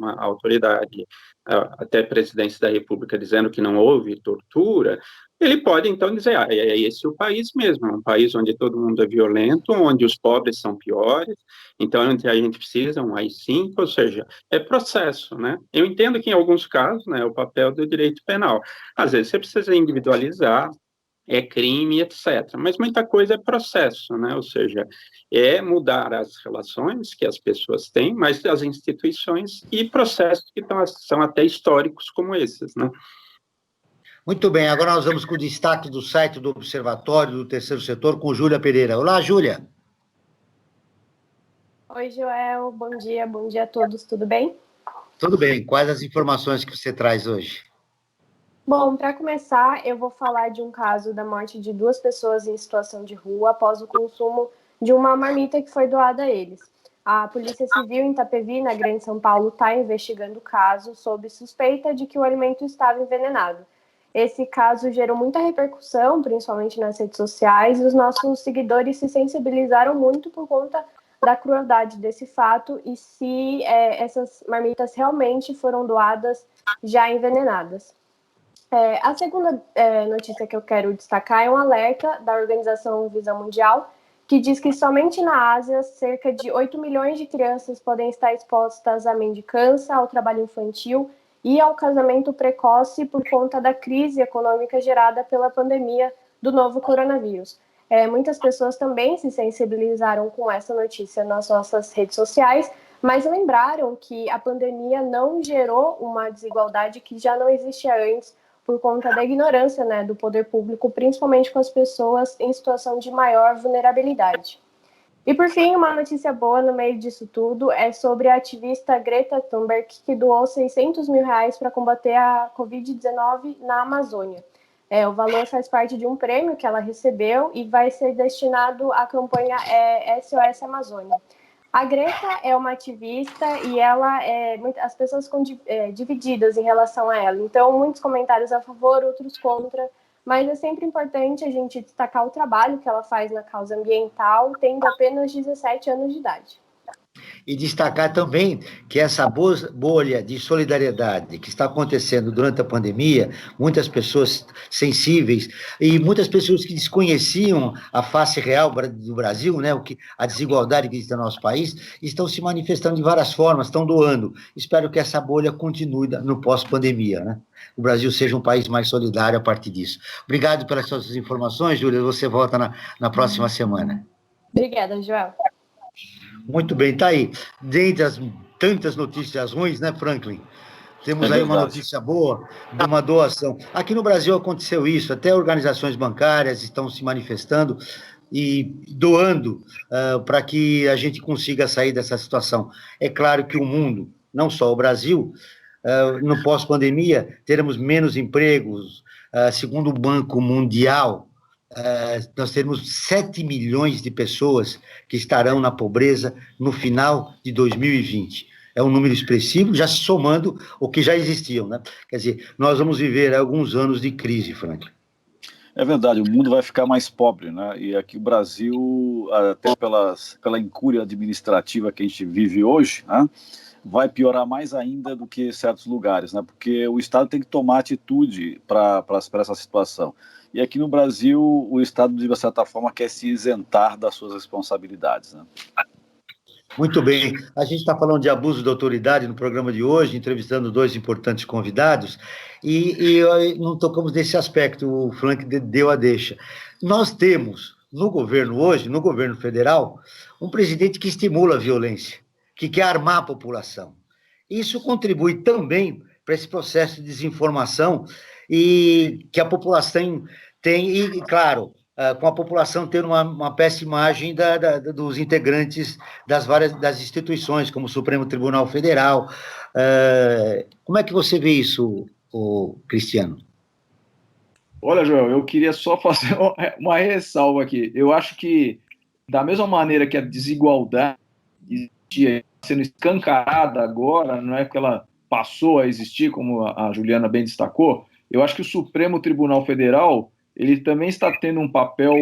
até a presidência da República dizendo que não houve tortura, ele pode, então, dizer, é esse o país mesmo, é um país onde todo mundo é violento, onde os pobres são piores, então, onde a gente precisa um AI-5, ou seja, é processo, né? Eu entendo que, em alguns casos, né, é o papel do direito penal. Às vezes, você precisa individualizar, é crime, etc. Mas muita coisa é processo, né? Ou seja, é mudar as relações que as pessoas têm, mas as instituições e processos que são até históricos como esses, né? Muito bem, agora nós vamos com o destaque do site do Observatório do Terceiro Setor com Júlia Pereira. Olá, Júlia. Oi, Joel, bom dia a todos, tudo bem? Tudo bem, quais as informações que você traz hoje? Bom, para começar, eu vou falar de um caso da morte de 2 pessoas em situação de rua após o consumo de uma marmita que foi doada a eles. A Polícia Civil em Itapevi, na Grande São Paulo, está investigando o caso sob suspeita de que o alimento estava envenenado. Esse caso gerou muita repercussão, principalmente nas redes sociais, e os nossos seguidores se sensibilizaram muito por conta da crueldade desse fato e se essas marmitas realmente foram doadas já envenenadas. A segunda notícia que eu quero destacar é um alerta da Organização Visa Mundial, que diz que somente na Ásia, cerca de 8 milhões de crianças podem estar expostas à mendicância, ao trabalho infantil e ao casamento precoce por conta da crise econômica gerada pela pandemia do novo coronavírus. Muitas pessoas também se sensibilizaram com essa notícia nas nossas redes sociais, mas lembraram que a pandemia não gerou uma desigualdade que já não existia antes por conta da ignorância, né, do poder público, principalmente com as pessoas em situação de maior vulnerabilidade. E, por fim, uma notícia boa no meio disso tudo é sobre a ativista Greta Thunberg, que doou R$600 mil para combater a Covid-19 na Amazônia. O valor faz parte de um prêmio que ela recebeu e vai ser destinado à campanha SOS Amazônia. A Greta é uma ativista e as pessoas ficam divididas em relação a ela. Então, muitos comentários a favor, outros contra, mas é sempre importante a gente destacar o trabalho que ela faz na causa ambiental, tendo apenas 17 anos de idade. E destacar também que essa bolha de solidariedade que está acontecendo durante a pandemia, muitas pessoas sensíveis e muitas pessoas que desconheciam a face real do Brasil, né, a desigualdade que existe no nosso país, estão se manifestando de várias formas, estão doando. Espero que essa bolha continue no pós-pandemia, né? O Brasil seja um país mais solidário a partir disso. Obrigado pelas suas informações, Júlia. Você volta na próxima semana. Obrigada, Joel. Muito bem, tá aí. Dentre as tantas notícias ruins, né, Franklin? Temos aí uma notícia boa de uma doação. Aqui no Brasil aconteceu isso, até organizações bancárias estão se manifestando e doando para que a gente consiga sair dessa situação. É claro que o mundo, não só o Brasil, no pós-pandemia, teremos menos empregos. Segundo o Banco Mundial, nós teremos 7 milhões de pessoas que estarão na pobreza no final de 2020. É um número expressivo, já somando o que já existiam, né? Quer dizer, nós vamos viver alguns anos de crise, Franklin. É verdade, o mundo vai ficar mais pobre, né? E aqui o Brasil, até pela incúria administrativa que a gente vive hoje, né, vai piorar mais ainda do que certos lugares, né? Porque o Estado tem que tomar atitude para essa situação. E aqui no Brasil, o Estado, de certa forma, quer se isentar das suas responsabilidades, né? Muito bem. A gente está falando de abuso de autoridade no programa de hoje, entrevistando dois importantes convidados, e não tocamos nesse aspecto, o Frank deu a deixa. Nós temos, no governo hoje, no governo federal, um presidente que estimula a violência, que quer armar a população. Isso contribui também para esse processo de desinformação e que a população tem, e claro, com a população tendo uma péssima imagem dos integrantes das instituições, como o Supremo Tribunal Federal. Como é que você vê isso, Cristiano? Olha, Joel, eu queria só fazer uma ressalva aqui. Eu acho que, da mesma maneira que a desigualdade existia sendo escancarada agora, não é que ela passou a existir, como a Juliana bem destacou, eu acho que o Supremo Tribunal Federal ele também está tendo um papel,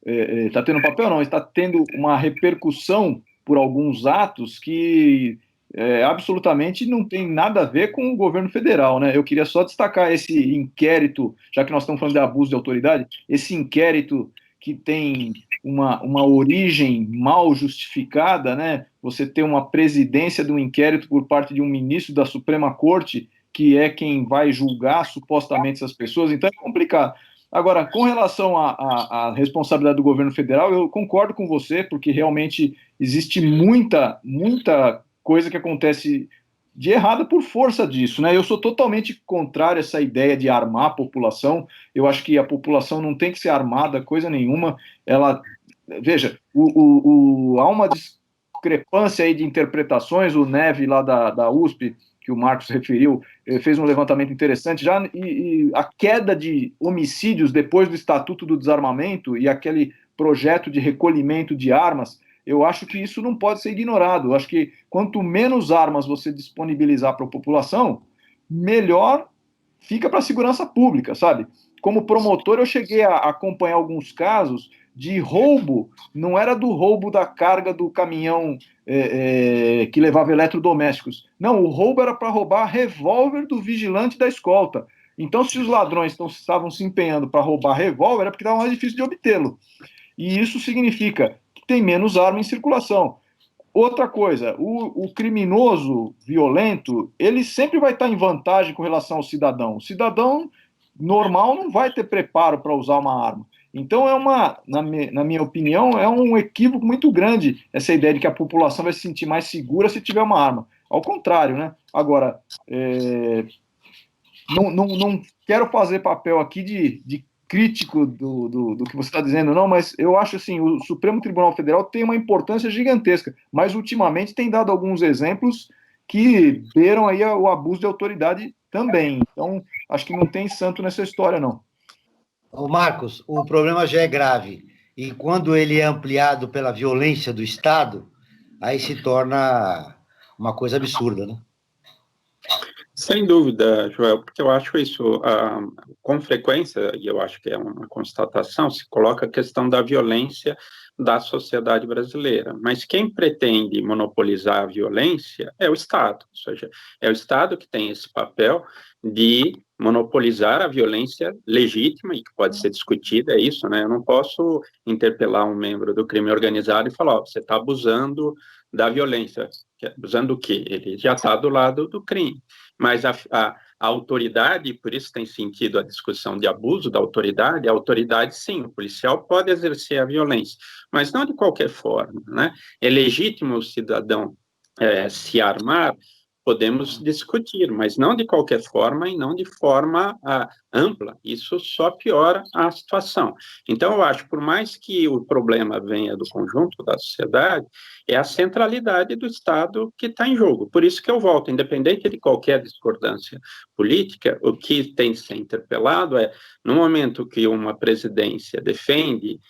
está tendo uma repercussão por alguns atos que absolutamente não tem nada a ver com o governo federal, né? Eu queria só destacar esse inquérito, já que nós estamos falando de abuso de autoridade, esse inquérito que tem uma origem mal justificada, né? Você tem uma presidência de um inquérito por parte de um ministro da Suprema Corte, que é quem vai julgar supostamente essas pessoas, então é complicado. Agora, com relação à responsabilidade do governo federal, eu concordo com você, porque realmente existe muita coisa que acontece de errada por força disso, né? Eu sou totalmente contrário a essa ideia de armar a população. Eu acho que a população não tem que ser armada, coisa nenhuma. Veja, há uma discrepância aí de interpretações. O Neve, lá da USP, que o Marcos referiu, fez um levantamento interessante já, e a queda de homicídios depois do Estatuto do Desarmamento e aquele projeto de recolhimento de armas, eu acho que isso não pode ser ignorado. Eu acho que quanto menos armas você disponibilizar para a população, melhor fica para a segurança pública, sabe? Como promotor, eu cheguei a acompanhar alguns casos de roubo, não era do roubo da carga do caminhão que levava eletrodomésticos. Não, o roubo era para roubar revólver do vigilante da escolta. Então, se os ladrões estavam se empenhando para roubar revólver, é porque estava mais difícil de obtê-lo. E isso significa que tem menos arma em circulação. Outra coisa, o criminoso violento, ele sempre vai estar em vantagem com relação ao cidadão. O cidadão normal não vai ter preparo para usar uma arma. Então, na minha opinião, é um equívoco muito grande essa ideia de que a população vai se sentir mais segura se tiver uma arma. Ao contrário, né? Agora, não quero fazer papel aqui de crítico do que você está dizendo, não, mas eu acho assim, o Supremo Tribunal Federal tem uma importância gigantesca, mas ultimamente tem dado alguns exemplos que beiram aí o abuso de autoridade também. Então, acho que não tem santo nessa história, não. Ô Marcos, o problema já é grave, e quando ele é ampliado pela violência do Estado, aí se torna uma coisa absurda, né? Sem dúvida, Joel, porque eu acho isso, com frequência, e eu acho que é uma constatação, se coloca a questão da violência da sociedade brasileira. Mas quem pretende monopolizar a violência é o Estado, ou seja, é o Estado que tem esse papel de monopolizar a violência legítima e que pode ser discutida, é isso, né? Eu não posso interpelar um membro do crime organizado e falar, você está abusando da violência. Abusando do quê? Ele já está do lado do crime. Mas a autoridade, e por isso tem sentido a discussão de abuso da autoridade, a autoridade, sim, o policial pode exercer a violência, mas não de qualquer forma, né? É legítimo o cidadão se armar, podemos discutir, mas não de qualquer forma e não de forma ampla. Isso só piora a situação. Então, eu acho, por mais que o problema venha do conjunto da sociedade, é a centralidade do Estado que está em jogo. Por isso que eu volto, independente de qualquer discordância política, o que tem de ser interpelado é, no momento que uma presidência defende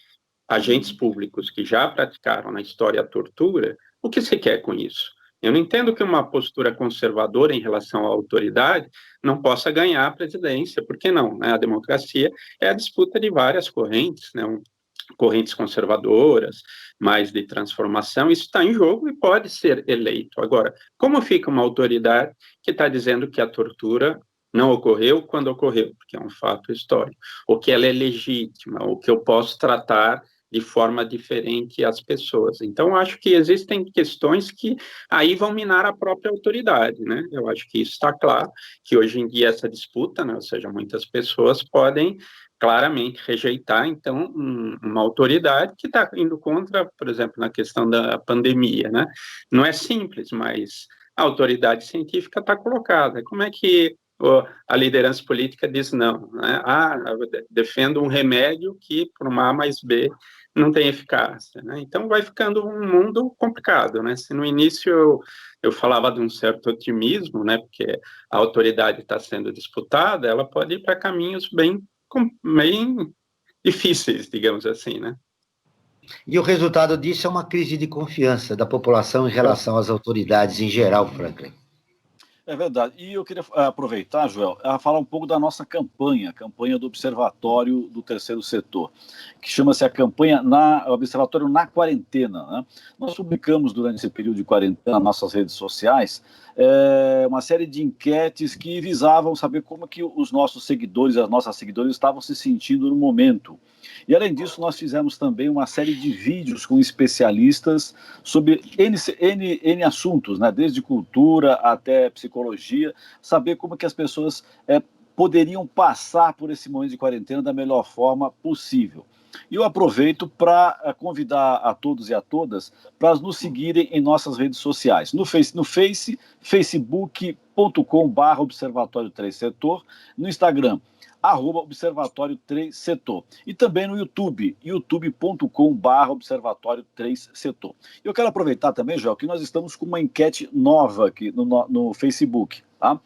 agentes públicos que já praticaram na história a tortura, o que se quer com isso? Eu não entendo que uma postura conservadora em relação à autoridade não possa ganhar a presidência, por que não? Né? A democracia é a disputa de várias correntes, né? Correntes conservadoras, mais de transformação, isso está em jogo e pode ser eleito. Agora, como fica uma autoridade que está dizendo que a tortura não ocorreu quando ocorreu, porque é um fato histórico, ou que ela é legítima, ou que eu posso tratar de forma diferente as pessoas. Então, acho que existem questões que aí vão minar a própria autoridade, né? Eu acho que isso está claro, que hoje em dia essa disputa, né, ou seja, muitas pessoas podem claramente rejeitar, então, uma autoridade que está indo contra, por exemplo, na questão da pandemia, né? Não é simples, mas a autoridade científica está colocada. Como é que a liderança política diz não, né? Eu defendo um remédio que, por uma A mais B, não tem eficácia, né? Então, vai ficando um mundo complicado, né? Se no início eu falava de um certo otimismo, né? Porque a autoridade está sendo disputada, ela pode ir para caminhos bem difíceis, digamos assim, né? E o resultado disso é uma crise de confiança da população em relação às autoridades em geral, Franklin. É verdade. E eu queria aproveitar, Joel, a falar um pouco da nossa campanha, a campanha do Observatório do Terceiro Setor, que chama-se a campanha Observatório na Quarentena, né? Nós publicamos durante esse período de quarentena nas nossas redes sociais uma série de enquetes que visavam saber como que os nossos seguidores, as nossas seguidoras estavam se sentindo no momento. E, além disso, nós fizemos também uma série de vídeos com especialistas sobre N assuntos, né? Desde cultura até psicologia, saber como que as pessoas poderiam passar por esse momento de quarentena da melhor forma possível. E eu aproveito para convidar a todos e a todas para nos seguirem em nossas redes sociais. No facebook.com/Observatório 3 Setor, no Instagram, @Observatório 3 Setor. E também no YouTube, youtube.com/Observatório 3 Setor. Eu quero aproveitar também, Joel, que nós estamos com uma enquete nova aqui no Facebook. Tá?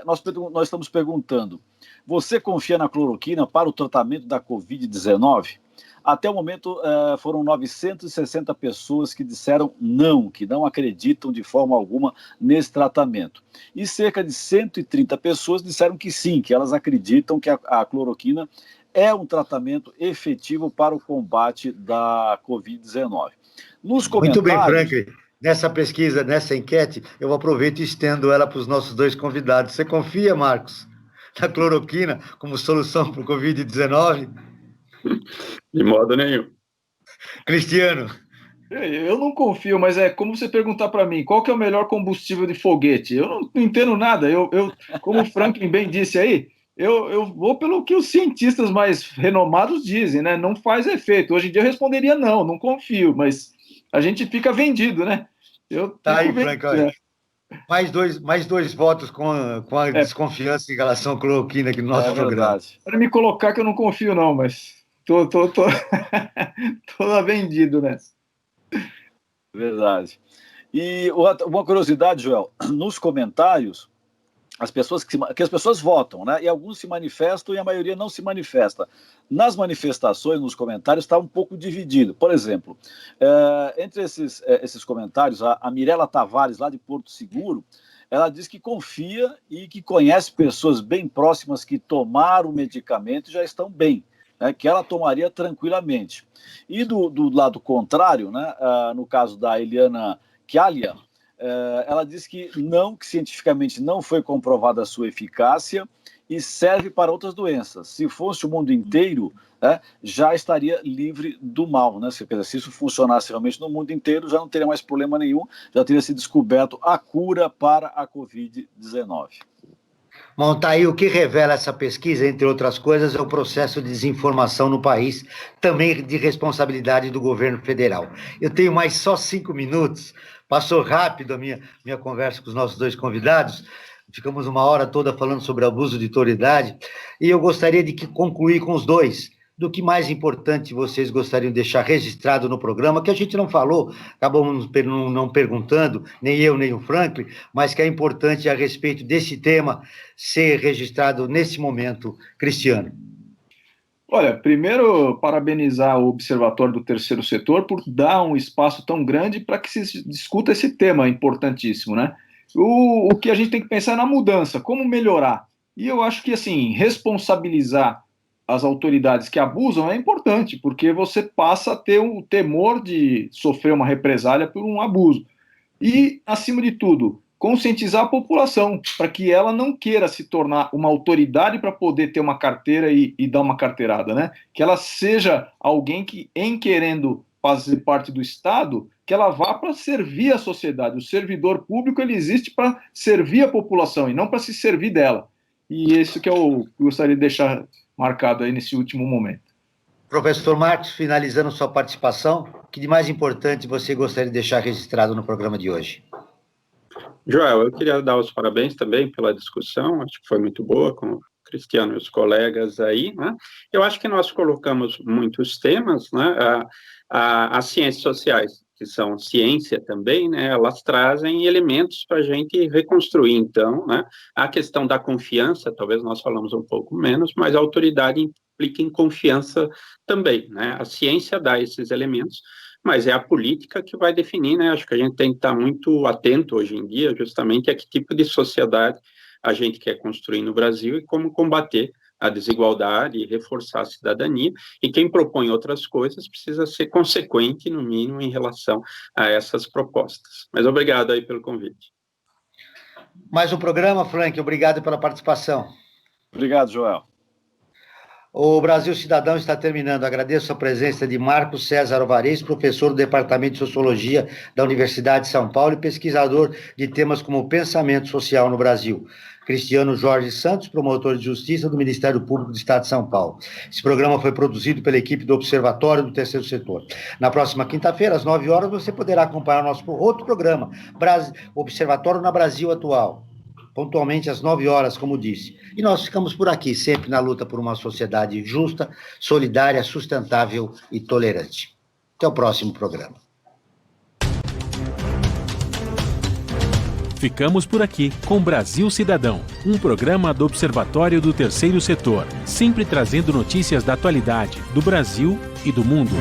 Nós estamos perguntando: você confia na cloroquina para o tratamento da Covid-19? Até o momento, foram 960 pessoas que disseram não, que não acreditam de forma alguma nesse tratamento. E cerca de 130 pessoas disseram que sim, que elas acreditam que a cloroquina é um tratamento efetivo para o combate da Covid-19. Nos comentários... Muito bem, Franklin. Nessa pesquisa, nessa enquete, eu aproveito e estendo ela para os nossos dois convidados. Você confia, Marcos, na cloroquina como solução para o Covid-19? De modo nenhum. Cristiano? Eu não confio, mas é como você perguntar para mim, qual que é o melhor combustível de foguete? Eu não entendo nada. Eu como o Franklin bem disse aí, eu vou pelo que os cientistas mais renomados dizem, né? Não faz efeito. Hoje em dia eu responderia não confio, mas a gente fica vendido, né? Tá aí, Franklin. Mais dois votos com a desconfiança em relação à cloroquina aqui no nosso programa. Pode me colocar que eu não confio, não, mas tô vendido nessa. Verdade. E uma curiosidade, Joel, nos comentários, as pessoas votam, né? E alguns se manifestam e a maioria não se manifesta. Nas manifestações, nos comentários, está um pouco dividido. Por exemplo, entre esses comentários, a Mirela Tavares, lá de Porto Seguro, ela diz que confia e que conhece pessoas bem próximas que tomaram o medicamento e já estão bem, né, que ela tomaria tranquilamente. E do lado contrário, né, no caso da Eliana Chialia, ela diz que cientificamente não foi comprovada a sua eficácia e serve para outras doenças. Se fosse o mundo inteiro, né, já estaria livre do mal. Né? Se isso funcionasse realmente no mundo inteiro, já não teria mais problema nenhum, já teria sido descoberto a cura para a Covid-19. Montaí, o que revela essa pesquisa, entre outras coisas, é o processo de desinformação no país, também de responsabilidade do governo federal. Eu tenho mais só 5 minutos, passou rápido a minha conversa com os nossos dois convidados, ficamos uma hora toda falando sobre abuso de autoridade, e eu gostaria de concluir com os dois, do que mais importante vocês gostariam de deixar registrado no programa, que a gente não falou, acabamos não perguntando, nem eu, nem o Franklin, mas que é importante a respeito desse tema ser registrado nesse momento, Cristiano. Olha, primeiro, parabenizar o Observatório do Terceiro Setor por dar um espaço tão grande para que se discuta esse tema importantíssimo, né? O que a gente tem que pensar é na mudança, como melhorar. E eu acho que, assim, responsabilizar as autoridades que abusam é importante, porque você passa a ter o temor de sofrer uma represália por um abuso. E, acima de tudo, conscientizar a população, para que ela não queira se tornar uma autoridade para poder ter uma carteira e dar uma carteirada, né? Que ela seja alguém que, em querendo fazer parte do Estado, que ela vá para servir a sociedade. O servidor público, ele existe para servir a população e não para se servir dela. E isso que eu gostaria de deixar marcado aí nesse último momento. Professor Marcos, finalizando sua participação, o que de mais importante você gostaria de deixar registrado no programa de hoje? Joel, eu queria dar os parabéns também pela discussão, acho que foi muito boa com o Cristiano e os colegas aí, né? Eu acho que nós colocamos muitos temas, né? As ciências sociais, que são ciência também, né, elas trazem elementos para a gente reconstruir, então, né, a questão da confiança, talvez nós falamos um pouco menos, mas a autoridade implica em confiança também, né, a ciência dá esses elementos, mas é a política que vai definir, né, acho que a gente tem que estar muito atento hoje em dia, justamente, a que tipo de sociedade a gente quer construir no Brasil e como combater a desigualdade e reforçar a cidadania, e quem propõe outras coisas precisa ser consequente, no mínimo, em relação a essas propostas. Mas obrigado aí pelo convite. Mais um programa, Frank, obrigado pela participação. Obrigado, Joel. O Brasil Cidadão está terminando. Agradeço a presença de Marcos César Alvarez, professor do Departamento de Sociologia da Universidade de São Paulo e pesquisador de temas como pensamento social no Brasil. Cristiano Jorge Santos, promotor de justiça do Ministério Público do Estado de São Paulo. Esse programa foi produzido pela equipe do Observatório do Terceiro Setor. Na próxima quinta-feira, às 9 horas, você poderá acompanhar o nosso outro programa, Observatório na Brasil Atual, pontualmente às 9 horas, como disse. E nós ficamos por aqui, sempre na luta por uma sociedade justa, solidária, sustentável e tolerante. Até o próximo programa. Ficamos por aqui com Brasil Cidadão, um programa do Observatório do Terceiro Setor, sempre trazendo notícias da atualidade, do Brasil e do mundo.